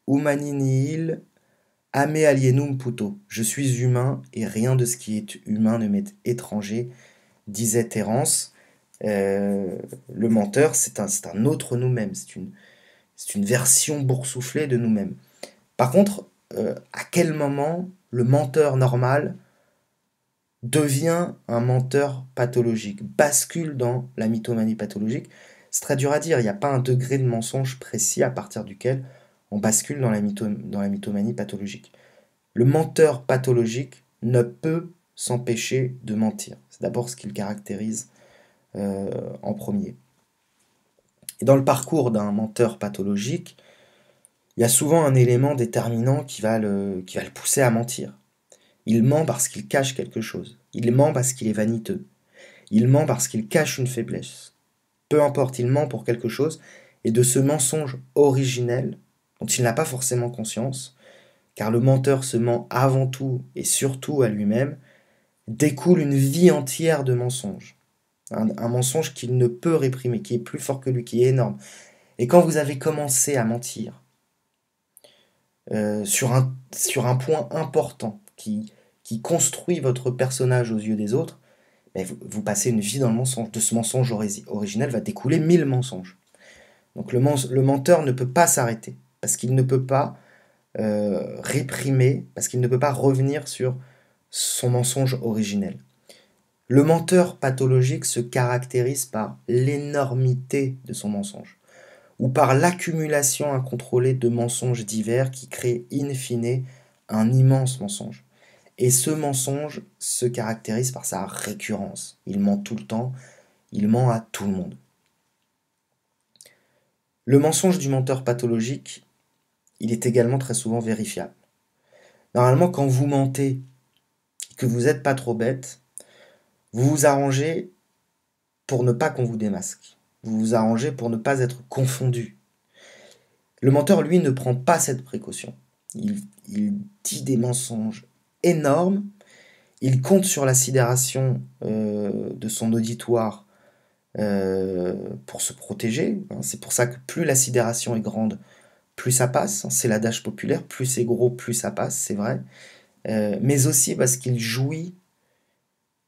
humani nihil, ame alienum puto. Je suis humain et rien de ce qui est humain ne m'est étranger, disait Terence. Le menteur, c'est un autre nous-mêmes, c'est une version boursouflée de nous-mêmes. Par contre, à quel moment le menteur normal devient un menteur pathologique, bascule dans la mythomanie pathologique? C'est très dur à dire, il n'y a pas un degré de mensonge précis à partir duquel on bascule dans la mythomanie pathologique. Le menteur pathologique ne peut s'empêcher de mentir. C'est d'abord ce qui le caractérise en premier. Et dans le parcours d'un menteur pathologique, il y a souvent un élément déterminant qui va le pousser à mentir. Il ment parce qu'il cache quelque chose. Il ment parce qu'il est vaniteux. Il ment parce qu'il cache une faiblesse. Peu importe, il ment pour quelque chose, et de ce mensonge originel, dont il n'a pas forcément conscience, car le menteur se ment avant tout et surtout à lui-même, découle une vie entière de mensonges. Un mensonge qu'il ne peut réprimer, qui est plus fort que lui, qui est énorme. Et quand vous avez commencé à mentir sur un point important qui construit votre personnage aux yeux des autres, vous passez une vie dans le mensonge. De ce mensonge originel va découler 1000 mensonges. Donc le menteur ne peut pas s'arrêter, parce qu'il ne peut pas réprimer, parce qu'il ne peut pas revenir sur son mensonge originel. Le menteur pathologique se caractérise par l'énormité de son mensonge, ou par l'accumulation incontrôlée de mensonges divers qui créent in fine un immense mensonge. Et ce mensonge se caractérise par sa récurrence. Il ment tout le temps, il ment à tout le monde. Le mensonge du menteur pathologique, il est également très souvent vérifiable. Normalement, quand vous mentez, que vous n'êtes pas trop bête, vous vous arrangez pour ne pas qu'on vous démasque. Vous vous arrangez pour ne pas être confondu. Le menteur, lui, ne prend pas cette précaution. Il dit des mensonges énormes. Il compte sur la sidération de son auditoire pour se protéger. C'est pour ça que plus la sidération est grande, plus ça passe. C'est l'adage populaire, plus c'est gros, plus ça passe, c'est vrai. Mais aussi parce qu'il jouit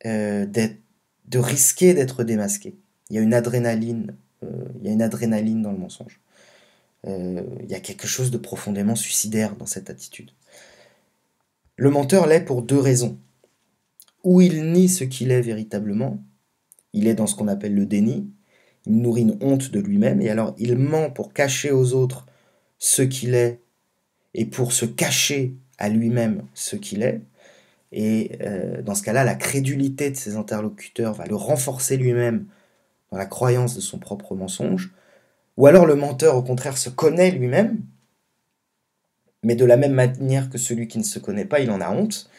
de risquer d'être démasqué. Il y a une adrénaline dans le mensonge. Il y a quelque chose de profondément suicidaire dans cette attitude. Le menteur l'est pour deux raisons. Ou il nie ce qu'il est véritablement, il est dans ce qu'on appelle le déni, il nourrit une honte de lui-même, et alors il ment pour cacher aux autres ce qu'il est, et pour se cacher à lui-même ce qu'il est, et dans ce cas-là, la crédulité de ses interlocuteurs va le renforcer lui-même dans la croyance de son propre mensonge, ou alors le menteur, au contraire, se connaît lui-même, mais de la même manière que celui qui ne se connaît pas, il en a honte,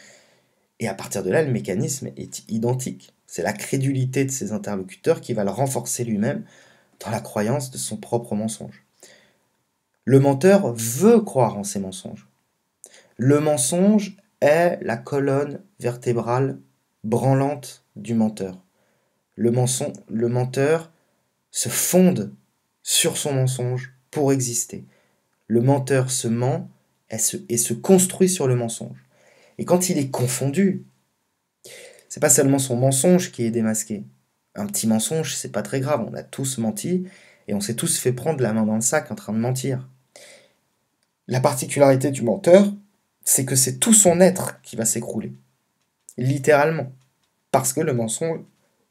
et à partir de là, le mécanisme est identique. C'est la crédulité de ses interlocuteurs qui va le renforcer lui-même dans la croyance de son propre mensonge. Le menteur veut croire en ses mensonges. Le mensonge est la colonne vertébrale branlante du menteur. Le menteur se fonde sur son mensonge pour exister. Le menteur se ment et se construit sur le mensonge. Et quand il est confondu, c'est pas seulement son mensonge qui est démasqué. Un petit mensonge, c'est pas très grave, on a tous menti et on s'est tous fait prendre la main dans le sac en train de mentir. La particularité du menteur, c'est que c'est tout son être qui va s'écrouler. Littéralement. Parce que le mensonge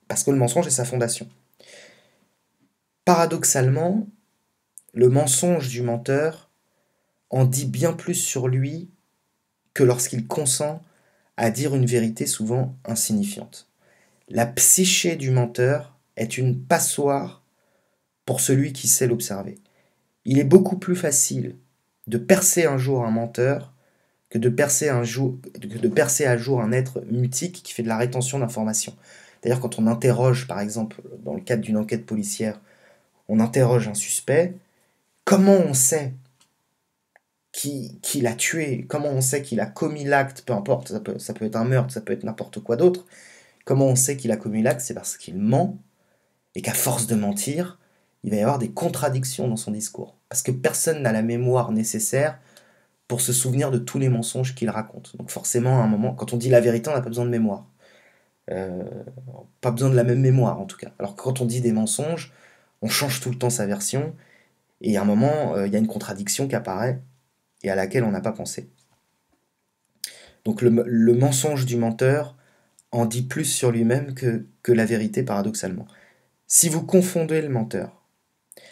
est sa fondation. Paradoxalement, le mensonge du menteur en dit bien plus sur lui que lorsqu'il consent à dire une vérité souvent insignifiante. La psyché du menteur est une passoire pour celui qui sait l'observer. Il est beaucoup plus facile de percer un jour un menteur que de percer à jour un être mutique qui fait de la rétention d'informations. D'ailleurs, quand on interroge, par exemple, dans le cadre d'une enquête policière, on interroge un suspect, comment on sait qui l'a tué, comment on sait qu'il a commis l'acte, peu importe, ça peut être un meurtre, ça peut être n'importe quoi d'autre, comment on sait qu'il a commis l'acte, c'est parce qu'il ment, et qu'à force de mentir, il va y avoir des contradictions dans son discours. Parce que personne n'a la mémoire nécessaire pour se souvenir de tous les mensonges qu'il raconte. Donc forcément, à un moment, quand on dit la vérité, on n'a pas besoin de mémoire. Pas besoin de la même mémoire, en tout cas. Alors que quand on dit des mensonges, on change tout le temps sa version, et à un moment, il y a une contradiction qui apparaît, et à laquelle on n'a pas pensé. Donc le mensonge du menteur en dit plus sur lui-même que la vérité, paradoxalement. Si vous confondez le menteur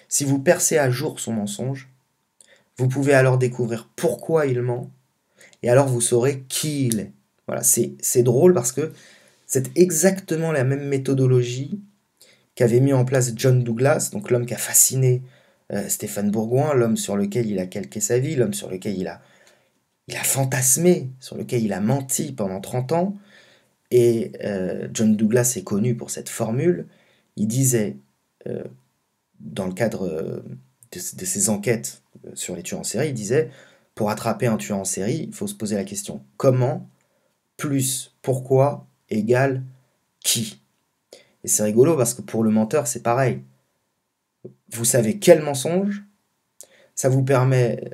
Si vous percez à jour son mensonge, vous pouvez alors découvrir pourquoi il ment, et alors vous saurez qui il est. Voilà, c'est drôle parce que c'est exactement la même méthodologie qu'avait mis en place John Douglas, donc l'homme qui a fasciné Stéphane Bourgoin, l'homme sur lequel il a calqué sa vie, l'homme sur lequel il a fantasmé, sur lequel il a menti pendant 30 ans. Et John Douglas est connu pour cette formule. Il disait, dans le cadre de ses enquêtes sur les tueurs en série, il disait, pour attraper un tueur en série, il faut se poser la question comment plus pourquoi égale qui. Et c'est rigolo parce que pour le menteur, c'est pareil. Vous savez quel mensonge, ça vous permet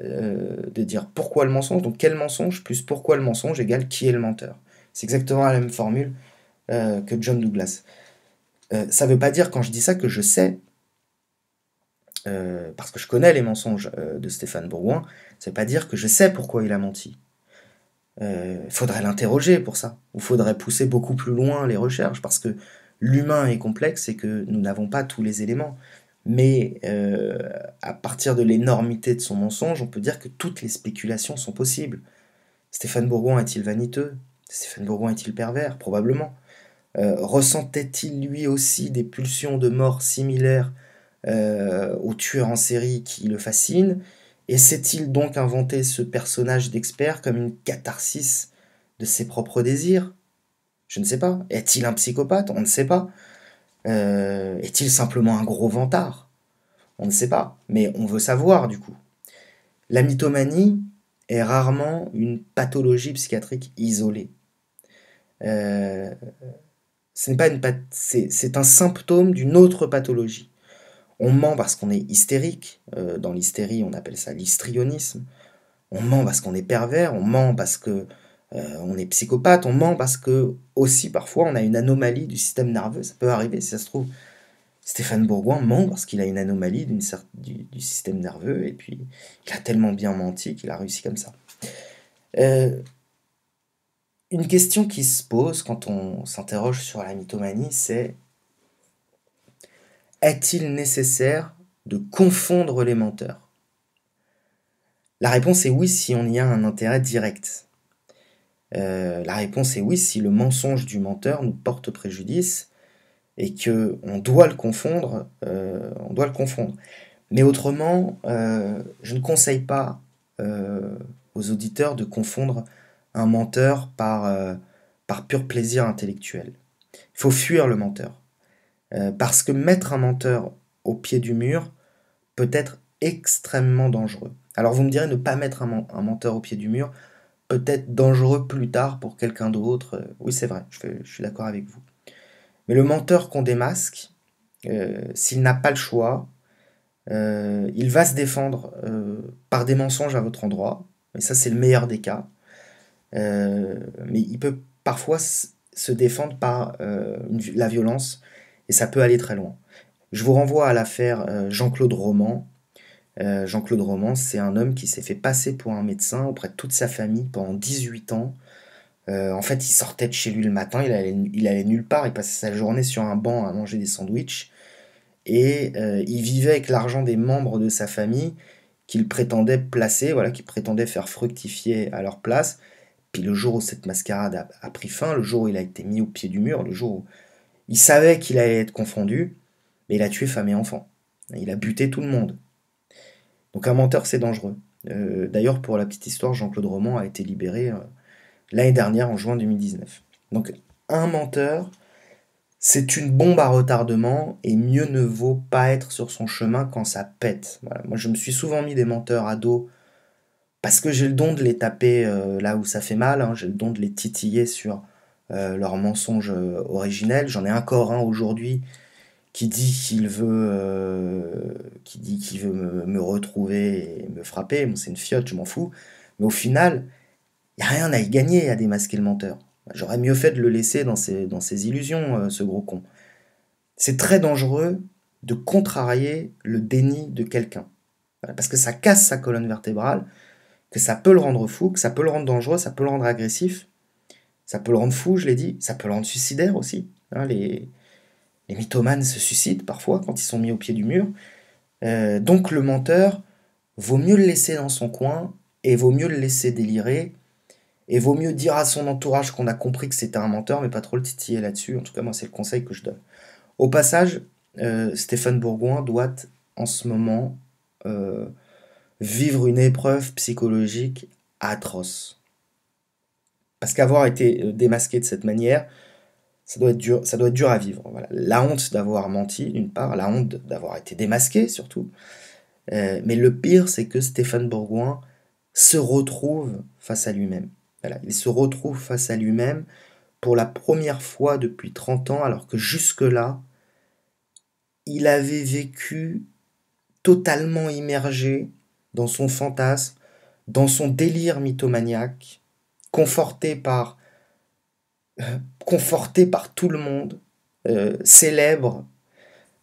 de dire pourquoi le mensonge, donc quel mensonge plus pourquoi le mensonge égale qui est le menteur. C'est exactement la même formule que John Douglas. Ça ne veut pas dire quand je dis ça que je sais, parce que je connais les mensonges de Stéphane Bourgoin, ça ne veut pas dire que je sais pourquoi il a menti. Il faudrait l'interroger pour ça, ou faudrait pousser beaucoup plus loin les recherches, parce que l'humain est complexe et que nous n'avons pas tous les éléments. Mais à partir de l'énormité de son mensonge, on peut dire que toutes les spéculations sont possibles. Stéphane Bourgoin est-il vaniteux? Stéphane Bourgoin est-il pervers? Probablement. Ressentait-il lui aussi des pulsions de mort similaires au tueur en série qui le fascine? Et s'est-il donc inventé ce personnage d'expert comme une catharsis de ses propres désirs? Je ne sais pas. Est-il un psychopathe? On ne sait pas. Est-il simplement un gros vantard? On ne sait pas. Mais on veut savoir du coup. La mythomanie est rarement une pathologie psychiatrique isolée. Ce n'est pas une c'est un symptôme d'une autre pathologie. On ment parce qu'on est hystérique. Dans l'hystérie, on appelle ça l'histrionisme. On ment parce qu'on est pervers. On ment parce que on est psychopathe. On ment parce que aussi parfois on a une anomalie du système nerveux. Ça peut arriver si ça se trouve. Stéphane Bourgoin ment parce qu'il a une anomalie du système nerveux et puis il a tellement bien menti qu'il a réussi comme ça. Une question qui se pose quand on s'interroge sur la mythomanie, c'est est-il nécessaire de confondre les menteurs? La réponse est oui si on y a un intérêt direct. La réponse est oui si le mensonge du menteur nous porte préjudice et que on doit le confondre, Mais autrement, je ne conseille pas aux auditeurs de confondre un menteur par pur plaisir intellectuel. Il faut fuir le menteur. Parce que mettre un menteur au pied du mur peut être extrêmement dangereux. Alors vous me direz, ne pas mettre un menteur au pied du mur peut être dangereux plus tard pour quelqu'un d'autre. Oui, c'est vrai, je suis d'accord avec vous. Mais le menteur qu'on démasque, s'il n'a pas le choix, il va se défendre par des mensonges à votre endroit. Et ça, c'est le meilleur des cas. Mais il peut parfois se défendre par la violence, et ça peut aller très loin. Je vous renvoie à l'affaire Jean-Claude Roman. Jean-Claude Roman, c'est un homme qui s'est fait passer pour un médecin auprès de toute sa famille pendant 18 ans. En fait, il sortait de chez lui le matin, il allait nulle part, il passait sa journée sur un banc à manger des sandwichs, et il vivait avec l'argent des membres de sa famille qu'il prétendait placer, voilà, qu'il prétendait faire fructifier à leur place. Puis le jour où cette mascarade a pris fin, le jour où il a été mis au pied du mur, le jour où il savait qu'il allait être confondu, mais il a tué femme et enfant. Il a buté tout le monde. Donc un menteur, c'est dangereux. D'ailleurs, pour la petite histoire, Jean-Claude Roman a été libéré l'année dernière, en juin 2019. Donc un menteur, c'est une bombe à retardement, et mieux ne vaut pas être sur son chemin quand ça pète. Voilà. Moi, je me suis souvent mis des menteurs à dos parce que j'ai le don de les taper là où ça fait mal, hein. J'ai le don de les titiller sur leurs mensonges originels. J'en ai encore un aujourd'hui qui dit qu'il veut me retrouver et me frapper. Bon, c'est une fiotte, je m'en fous. Mais au final, il n'y a rien à y gagner à démasquer le menteur. J'aurais mieux fait de le laisser dans ses illusions, ce gros con. C'est très dangereux de contrarier le déni de quelqu'un. Voilà, parce que ça casse sa colonne vertébrale, que ça peut le rendre fou, que ça peut le rendre dangereux, ça peut le rendre agressif, ça peut le rendre fou, je l'ai dit, ça peut le rendre suicidaire aussi. Hein, les mythomanes se suicident parfois quand ils sont mis au pied du mur. Donc le menteur, vaut mieux le laisser dans son coin, et vaut mieux le laisser délirer, et vaut mieux dire à son entourage qu'on a compris que c'était un menteur, mais pas trop le titiller là-dessus. En tout cas, moi, c'est le conseil que je donne. Au passage, Stéphane Bourgoin doit, en ce moment, euh, vivre une épreuve psychologique atroce. Parce qu'avoir été démasqué de cette manière, ça doit être dur à vivre. Voilà. La honte d'avoir menti, d'une part, la honte d'avoir été démasqué, surtout. Mais le pire, c'est que Stéphane Bourgoin se retrouve face à lui-même. Voilà, il se retrouve face à lui-même pour la première fois depuis 30 ans, alors que jusque-là, il avait vécu totalement immergé dans son fantasme, dans son délire mythomaniaque, conforté par, conforté par tout le monde, célèbre,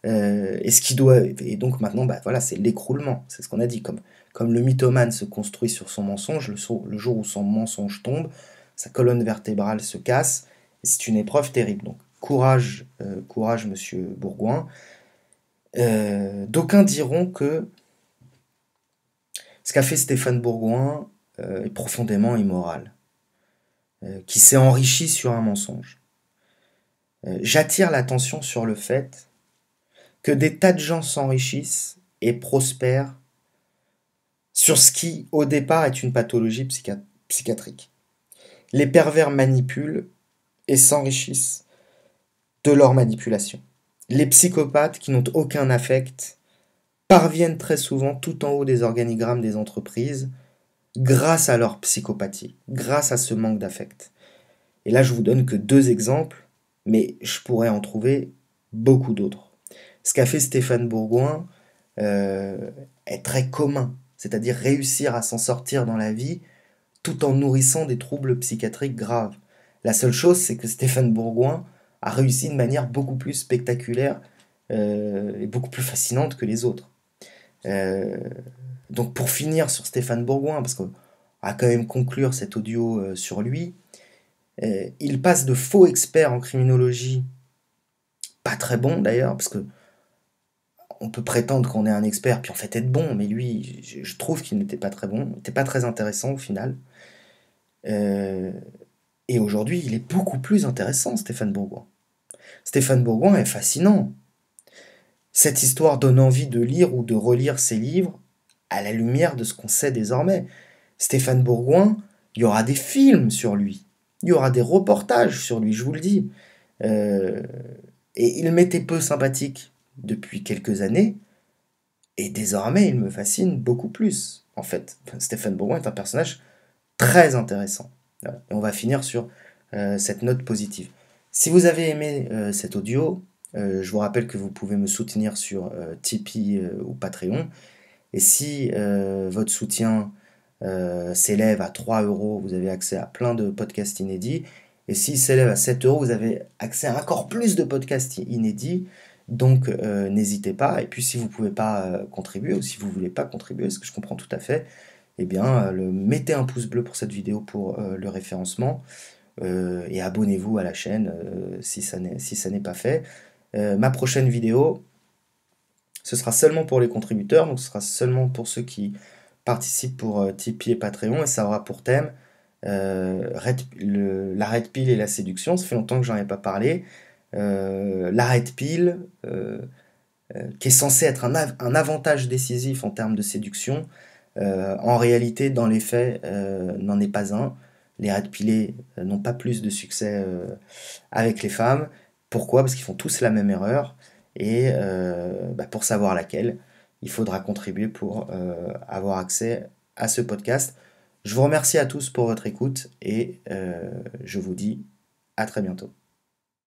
et ce qui doit, et donc maintenant, bah, voilà, c'est l'écroulement, c'est ce qu'on a dit, comme le mythomane se construit sur son mensonge, le jour où son mensonge tombe, sa colonne vertébrale se casse, et c'est une épreuve terrible. Donc courage, courage, monsieur Bourgoin. D'aucuns diront que ce qu'a fait Stéphane Bourgoin est profondément immoral, qui s'est enrichi sur un mensonge. J'attire l'attention sur le fait que des tas de gens s'enrichissent et prospèrent sur ce qui, au départ, est une pathologie psychiatrique. Les pervers manipulent et s'enrichissent de leur manipulation. Les psychopathes, qui n'ont aucun affect, parviennent très souvent tout en haut des organigrammes des entreprises grâce à leur psychopathie, grâce à ce manque d'affect. Et là, je vous donne que 2 exemples, mais je pourrais en trouver beaucoup d'autres. Ce qu'a fait Stéphane Bourgoin est très commun, c'est-à-dire réussir à s'en sortir dans la vie tout en nourrissant des troubles psychiatriques graves. La seule chose, c'est que Stéphane Bourgoin a réussi de manière beaucoup plus spectaculaire et beaucoup plus fascinante que les autres. Euh, donc pour finir sur Stéphane Bourgoin, parce qu'on va quand même conclure cet audio sur lui, il passe de faux experts en criminologie, pas très bon d'ailleurs, parce que on peut prétendre qu'on est un expert, puis en fait être bon, mais lui, je trouve qu'il n'était pas très bon, il n'était pas très intéressant au final. Euh, et aujourd'hui, il est beaucoup plus intéressant, Stéphane Bourgoin. Stéphane Bourgoin est fascinant. Cette histoire donne envie de lire ou de relire ses livres à la lumière de ce qu'on sait désormais. Stéphane Bourgoin, il y aura des films sur lui, il y aura des reportages sur lui, je vous le dis. Euh, et il m'était peu sympathique depuis quelques années, et désormais il me fascine beaucoup plus. En fait, Stéphane Bourgoin est un personnage très intéressant. Voilà. Et on va finir sur cette note positive. Si vous avez aimé cet audio, je vous rappelle que vous pouvez me soutenir sur Tipeee ou Patreon. Et si votre soutien s'élève à 3 euros, vous avez accès à plein de podcasts inédits. Et s'il s'élève à 7 euros, vous avez accès à encore plus de podcasts inédits. Donc n'hésitez pas. Et puis si vous ne pouvez pas contribuer ou si vous ne voulez pas contribuer, ce que je comprends tout à fait, eh bien mettez un pouce bleu pour cette vidéo pour le référencement. Et abonnez-vous à la chaîne si ça n'est pas fait. Ma prochaine vidéo, ce sera seulement pour les contributeurs, donc ce sera seulement pour ceux qui participent pour Tipeee et Patreon, et ça aura pour thème la red pill et la séduction. Ça fait longtemps que j'en ai pas parlé. La red pill, qui est censé être un avantage décisif en termes de séduction, en réalité, dans les faits, n'en est pas un. Les red pillés n'ont pas plus de succès avec les femmes. Pourquoi? Parce qu'ils font tous la même erreur. Et pour savoir laquelle, il faudra contribuer pour avoir accès à ce podcast. Je vous remercie à tous pour votre écoute et je vous dis à très bientôt.